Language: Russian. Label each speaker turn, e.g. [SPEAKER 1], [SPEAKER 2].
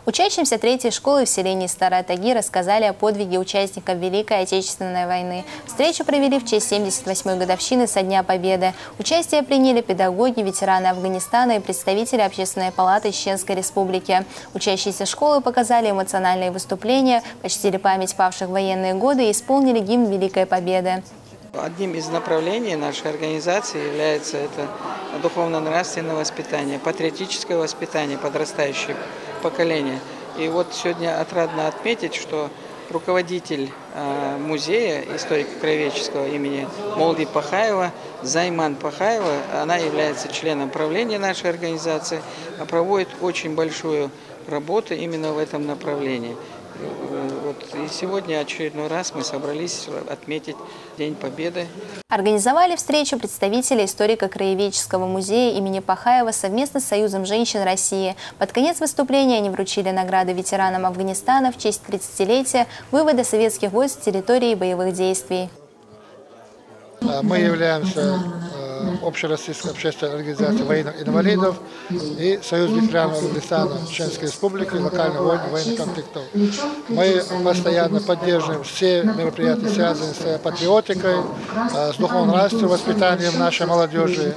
[SPEAKER 1] Учащимся третьей школы в селении Старая Таги рассказали о подвиге участников Великой Отечественной войны. Встречу провели в честь 78-й годовщины со Дня Победы. Участие приняли педагоги, ветераны Афганистана и представители Общественной палаты Чеченской Республики. Учащиеся школы показали эмоциональные выступления, почтили память павших в военные годы и исполнили гимн Великой Победы.
[SPEAKER 2] Одним из направлений нашей организации является это духовно-нравственное воспитание, патриотическое воспитание подрастающего поколения. И вот сегодня отрадно отметить, что руководитель музея историко-краеведческого имени Молди Пахаева, Займан Пахаева, она является членом правления нашей организации, проводит очень большую работу именно в этом направлении. И сегодня очередной раз мы собрались отметить День Победы.
[SPEAKER 1] Организовали встречу представители историко-краеведческого музея имени Пахаева совместно с Союзом женщин России. Под конец выступления они вручили награды ветеранам Афганистана в честь 30-летия вывода советских войск с территории боевых действий.
[SPEAKER 3] Мы являемся Общероссийской общественной организацией военных инвалидов и Союз ветеранов Афганистана, Чеченской Республики, локальных военных конфликтов. Мы постоянно поддерживаем все мероприятия, связанные с патриотикой, с духовным нравственным воспитанием нашей молодежи.